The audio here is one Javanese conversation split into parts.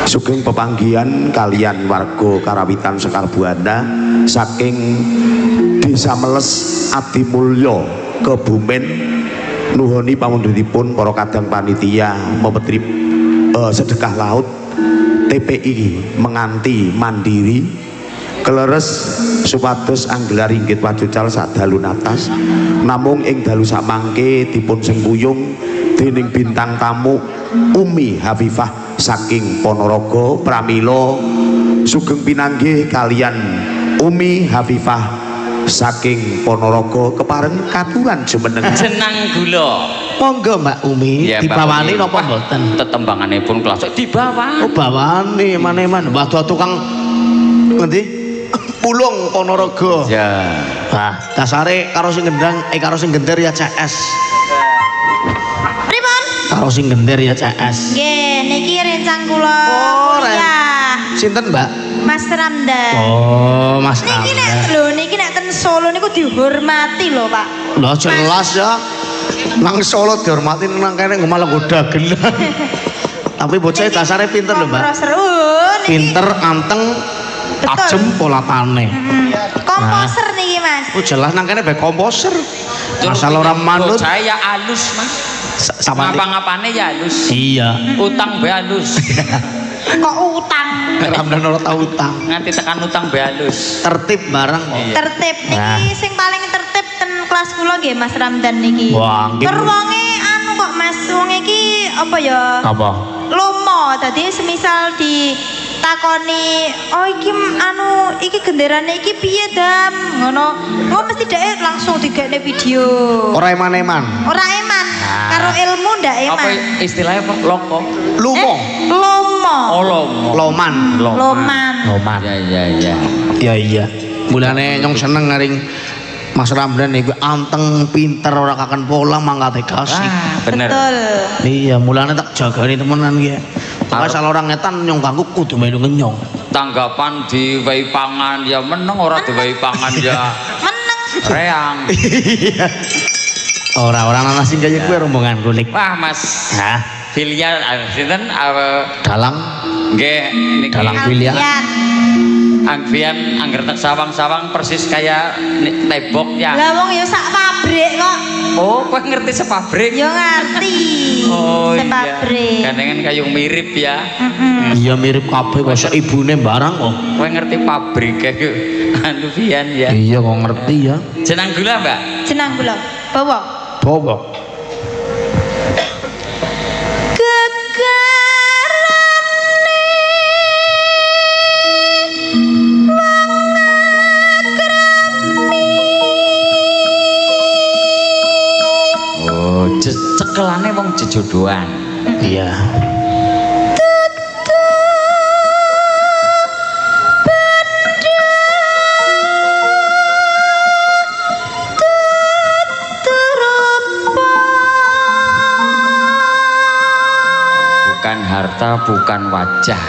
Sugeng pepanggihan kalian warga Karawitan Sekar Buana saking Desa Meles Adimulyo Kebumen nuhoni pamundhutipun para kadang panitia mempetri sedekah laut TPI menganti mandiri kleres supados anggelar inggit wajucal sak dalu natas namung ing dalu samangke dipun sengkuyung dening bintang tamu Umi Hafifah saking Ponorogo pramila sugeng pinanggih kalian Umi Hafifah saking Ponorogo kepareng katuran jumeneng jenang gula monggo Mbak Umi ya, dibawani napa mboten tetembanganipun kelas dibawa oh bawani maneman waduh tukang ngendi pulung Ponorogo ya wah dasare karo sing gendang karo sing gender ya CS pripun karo sing gender ya CS nggih niki rencang kula ya sinten Mbak Mas Ramdan oh Mas niki nek lho niki nek ten Solo niku dihormati lho Pak lho jelas ya nang Solo dihormati nang kene malah godagen tapi bocah dasare pinter lho Mbak pinter anteng tajem pola tane komposer niki Mas oh jelas nang kene bae komposer masalah orang manut saya alus Mas ngapa-ngapane ya alus iya utang bae alus kok utang Ramdan ora tau utang nganti tekan utang bae alus tertib barang tertib niki sing paling tertib ten kelas kula nggih Mas Ramdan niki tur wonge anu kok Mas wong iki apa ya apa lomo dadi semisal di takoni oh iki anu iki genderane iki piye dam ngono oh mesti dhek langsung digekne video ora eman-eman karo ilmu ndak eman apa istilahnya apa loko lumo lomo oh lomo loman ya iya mulane nyong seneng ngaring Mas Ramdan iku anteng pinter ora kaken pola mangkate kasih bener betul iya mulane tak jagani temenan iki asal orang ngetan nyong ganggu kudu melu ngenyong tanggapan diwehi pangan ya meneng ora diwehi pangan ya meneng reang orang ana sing kaya kuwi rombongan kulik wah Mas hah filial sinten dalang nggih niki dalang filial Angvian angger tek sawang-sawang persis kayak tebok ya lah wong ya sak pabrik kok oh kowe ngerti sepabrik ya ngerti oh sepabrik gandengan kayung mirip ya iya mirip kabeh kok ibune barang kok kowe ngerti pabrik kayak anu Vian ya iya kok ngerti ya jenang gula Mbak jenang gula bawa cekelane wong jejodohan iya bukan harta bukan wajah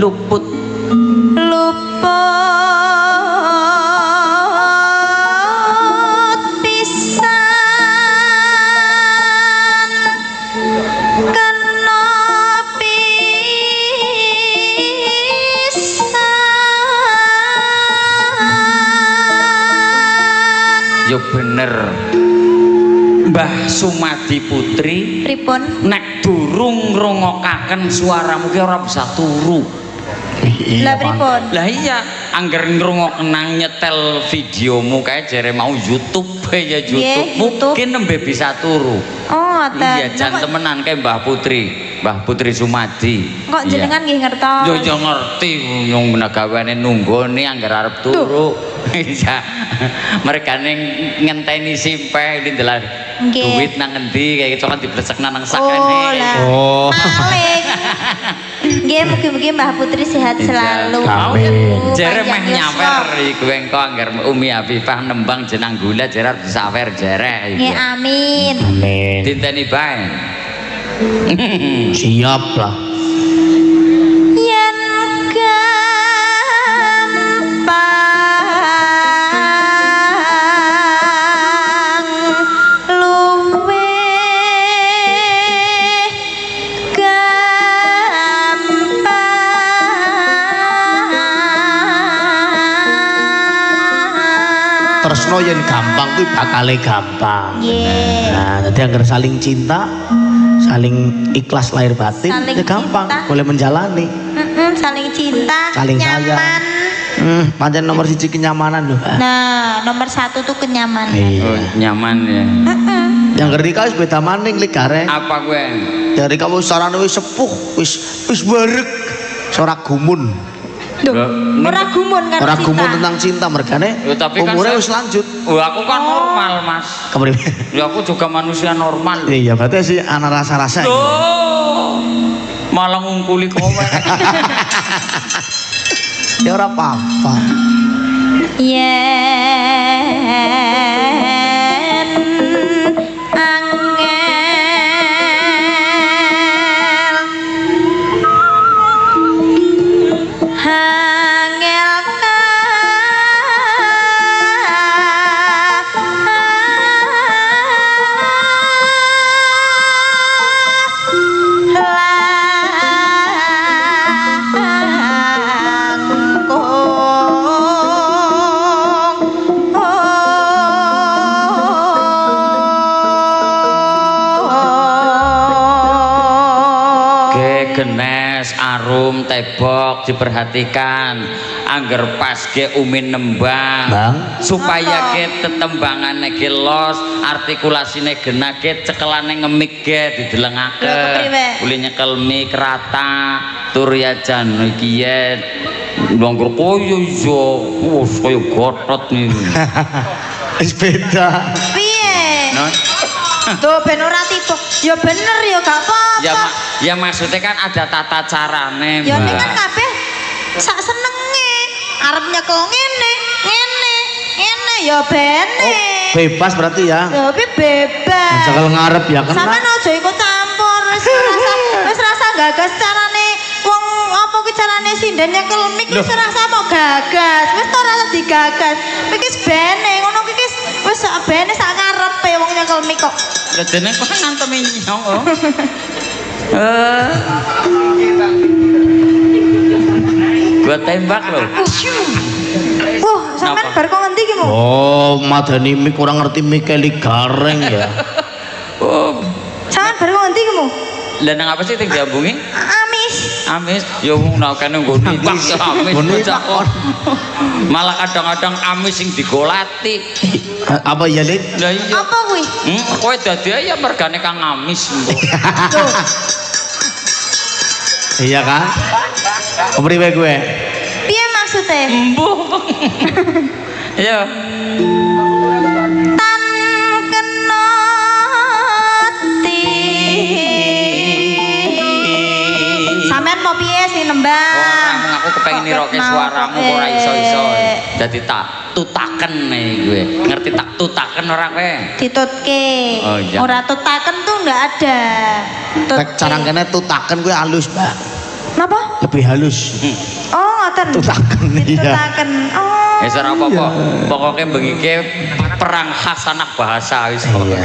luput pisan kena pisan yo bener Mbah Sumadi Putri pripun nek durung ngrungokaken suaramu ki ora bisa turu lah pripun lah iya angger ngrungokna nyetel videomu kae jere mau YouTube ya YouTube mungkin nembe bisa turu oh iya jan temenan kae Mbah Putri Sumadi kok jenengan nggih ngertos yo ngerti nyong menagawane nunggone angger arep turu Iya. Mereka ngenteni simpeh di dalam duit nang ngendi kayak gitu kan diblesekna nang sakene. Oh. Maling. Nggih, mugi-mugi Mbah Putri sehat selalu. Amin. Jere meh nyawer iku engko anggar Umi Afifah nembang jenang gula jere bisa awer jere. Nggih, amin. Amin. Dinteni bae. Siap lah. Yen gampang luwe gampang. Tresno yen gampang kuwi bakale gampang. Nggih. Nah, dadi anggar saling cinta, saling ikhlas lahir batin, Saling ya gampang, cinta. boleh menjalani. Saling cinta, Saling nyaman. sayang. Pancen nomor 1 kenyamanan lho. Nah, nomor 1 tuh kenyamanan. Oh, Iya. nyaman ya. Yang ngerti kau wis beda maning lik gareng. Apa gue? Dari kamu sarane wis sepuh, wis barek. Ora gumun. Duh, ora gumun kan Ora cinta. gumun tentang cinta mergane. Tapi kan Umure saya- wis lanjut. Aku kan normal, Mas. Kepriwe? Ya aku juga manusia normal. Iya, berarti sih ana rasa-rasa. Loh. Malah ngungkuli komen. Ya ora apa-apa. Yen angel Genes, arum, tebok diperhatikan angger pas ke umin nembang Bang. supaya ke tetembangane ke los artikulasine genah ke cekelane ngemik ke didelengake Lho, kepriwe? uli nyekel mik rata tur ya jan iki ya nganggur koyo iso wis koyo gotot nih. Wis beda. piye? Nah, Tuh ben ora tiba. Ya bener ya gak apa-apa. ya maksudnya kan ada tata carane Ya ini Mbak. kan kabeh sak senenge. Arep nyekel ngene, ya bene. Bebas berarti ya. Ya tapi bebas. Cekel ngarep ya kena. Sampeyan aja ikut campur. Wis rasa gagas carane wong apa ki carane sinden nyekel mik wis rasa mau gagas. Wis ora rasa digagas. Iki wis bene ngono ki wis sak bene sak karepe wong nyekel mik kok. Lah dene kok ngantemi nyong oh. Gua tembak loh. Wah, sampean Napa? bar kok ngendi ki, Mu? Oh, madani mik kurang ngerti Mikeli gareng ya. Oh, Sampean bar kok ngendi ki, Mu? lah nang apa sih yang diambungi? Amis. Amis, ya wong nek kene nggo nibak ya amis Nggo bocah nibak. kok. Malah kadang-kadang amis sing digolati. Apa ya, Lik? Lah iya. Apa kuwi? Kowe dadi ya mergane kang amis. Tuh. Iya kan? Kepriwe gue? Piye maksude? Embuh. Ya. Tan kenoti. Sampean mau piye sih nembang? Orang aku kepengen niroke suaramu kok ora iso-iso. Dadi tak tutaken nih gue. Ngerti tak tutaken ora kowe? Ditutke. Oh, iya. Ora tutaken tuh enggak ada. Tutke. Cara kene tutaken gue halus, Mbak. Napa? Lebih halus. Oh, ngoten. Tutaken iya. Tutaken. Oh. Ya ora apa-apa. Pokoke bengike perang khasanah bahasa wis Iya.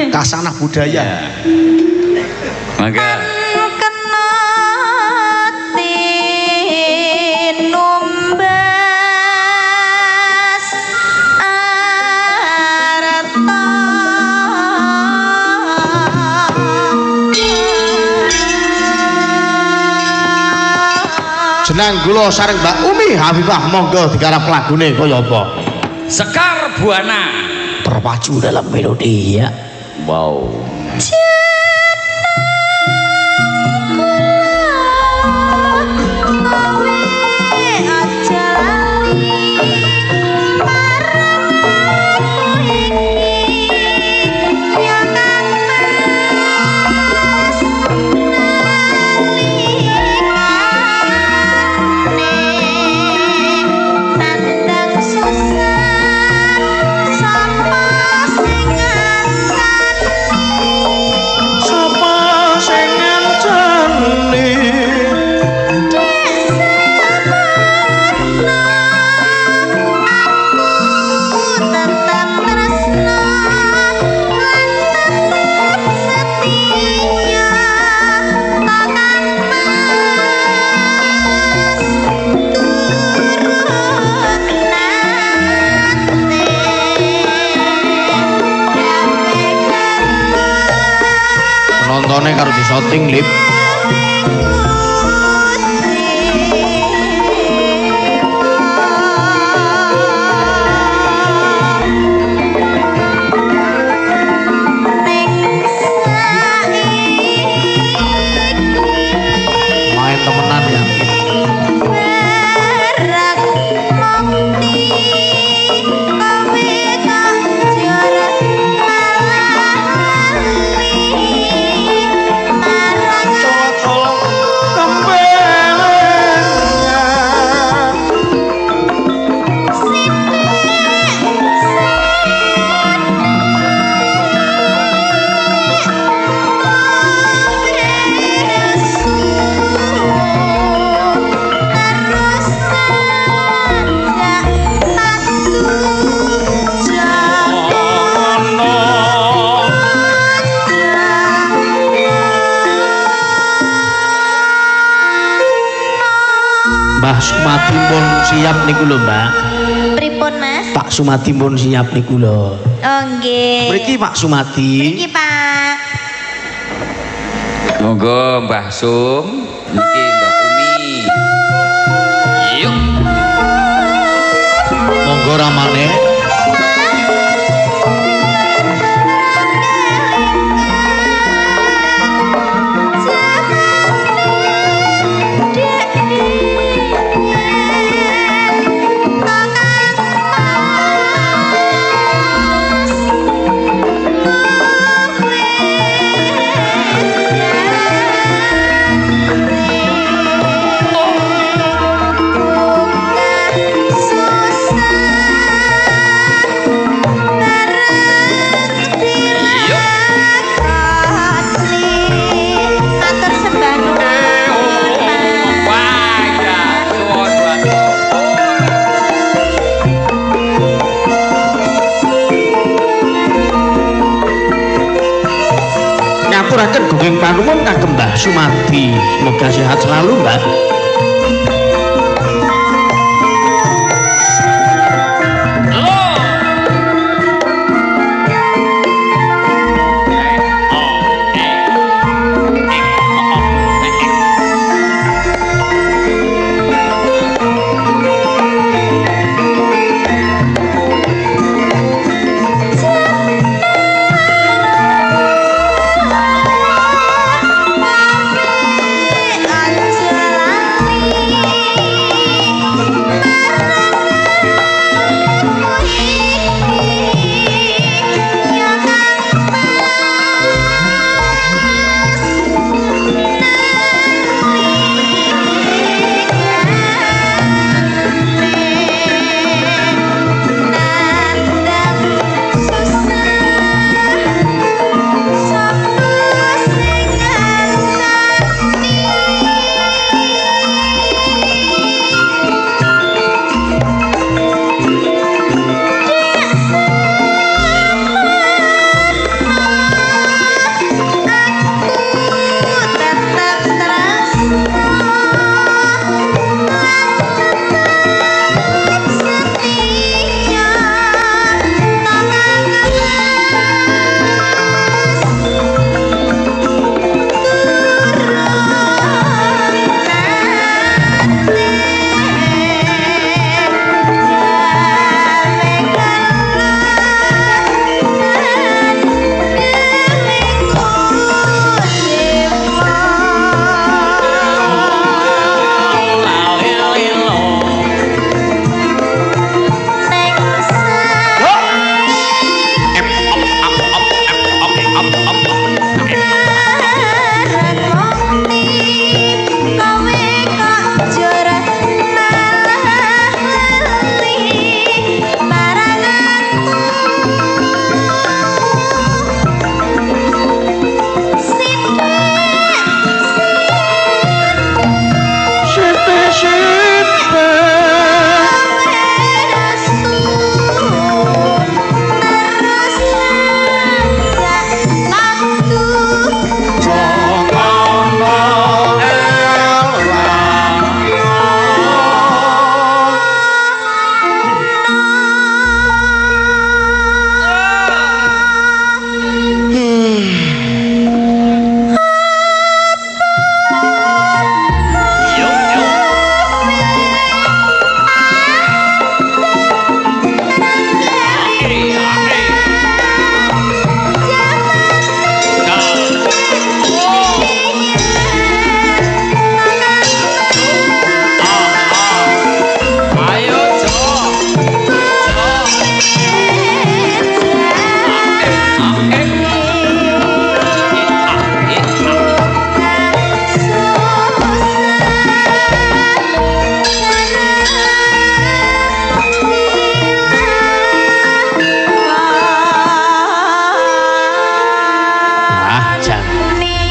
Kasanah budaya. Mangga Kenoti numbas arta Jeneng kula sareng Mbak Umi Hafifah monggo digarap lagune kaya apa? Sekar Buana. Terpacu dalam melodi ya. Wow. Kowe aja lali fotone karo di shooting lip. Main temenan ya. Mbah Sumati pun siap niku lho, Mbak. Pripun, Mas? Pak Sumati pun siap niku lho. Oh, nggih. Mriki Pak Sumati. Mriki, Pak. Monggo Mbah Sum, niki Mbah Umi. Yuk. Monggo ramane. Ngaturaken gunging panuwun kagem Mbah Sumati. Semoga sehat selalu, Mbak. Anjala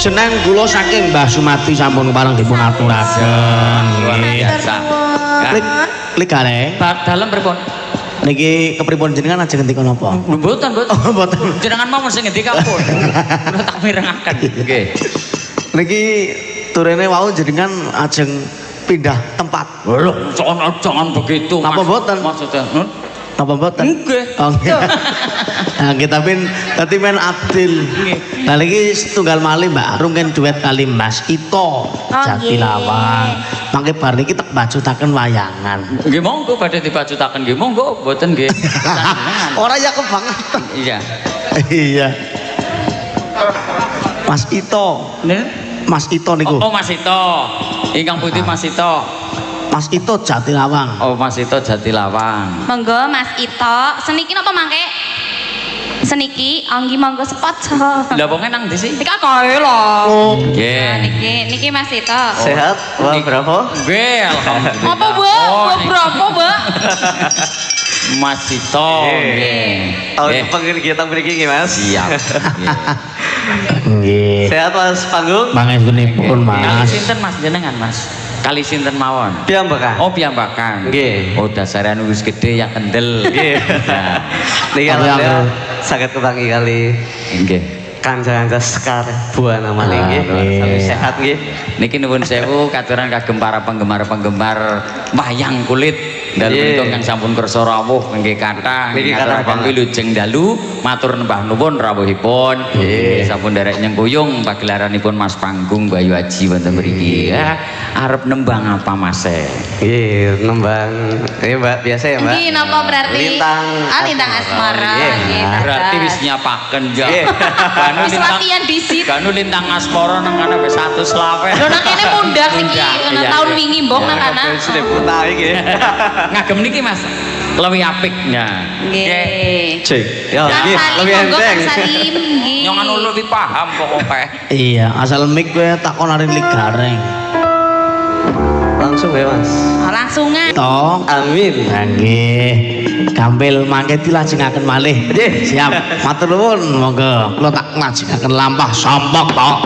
jeneng kula saking Mbah Sumati sampun pareng dipun aturaken. Luar biasa. Klik gareng. Dalem pripun? Niki kepripun jenengan ajeng ngendika napa? Mboten, mboten. Oh, mboten. Jenengan mau sing ngendika pun. Kula tak mirengaken. Nggih. Niki turene wau jenengan ajeng pindah tempat. Lho, jangan begitu. Napa mboten? Maksudnya, Napa mboten? nggih. Oh, nggih. Nah, kita dadi men adil. Lah niki setunggal malih Mbak Arung kan duet kali Mas Ito Jatilawang. Mangke bar niki tak bajutaken wayangan. Nggih monggo badhe dibajutaken nggih monggo, mboten nggih. Ora ya kebangetan. Iya. Iya. Mas Ito. Mas Ito niku. Oh, Mas Ito. Ingkang putih Mas Ito. Mas Ito Jatilawang. Oh, Mas Ito Jatilawang. Monggo Mas Ito, seniki napa mangke? Seniki anggi monggo spot. Lah wong nang ndi sih? Nika kae lho. Oh. Nggih. Niki Mas Ito. Sehat? Wah, berapa? Nggih, alhamdulillah. Apa, Mbak? Oh, Berapa, Mbak? Mas Ito. Nggih. Tahun Nggih. depan kita mriki nggih, Mas. Siap. Nggih. Sehat Mas Panggung? Pangestunipun, Kali Mas. sinten Mas jenengan, Mas? Kali sinten mawon? Piyambakan. Oh, piyambakan. Nggih. Oh, dasaran wis gede ya kendel. Nggih. Nah, Niki alhamdulillah saged kebangi kali nggih. kanca-kanca Sekar Buana malih nggih. Sami sehat nggih. Niki nuwun sewu katuran kagem para penggemar-penggemar wayang kulit dalu menika kang sampun kersa rawuh nggih kathah Niki kathah kathah wilujeng dalu matur nembah nuwun rawuhipun nggih sampun derek nyengkuyung pagelaranipun Mas Panggung Bayu Aji wonten mriki ya arep nembang apa Mas Nggih, nembang. Ini Mbak biasa ya, Mbak. Niki napa berarti? Lintang. Lintang asmara. Nggih. Nggih, berarti dadah. wis nyapaken ya Nggih. Kanu Wis latihan disit. kanu lintang aspara nang kana wis 100 lawe Lho nang kene mundak iki Mundak, kena iya, tahun iya. wingi mbok nang kana. Sudah putah iki. ngagem niki Mas lebih apik ya Nggih. Cek. Ya, Kang nggih, Salim lebih monggo enteng. Kang Salim nggih. nyong anu lebih paham pokoknya Iya, asal mic kowe takon arin lik gareng. Langsung ya, Mas. Langsungan. Tong. Amin. Nggih. Gampil mangke dilajengaken malih. Nggih, siap. Matur nuwun, monggo kula tak lajengaken lampah sampok tok.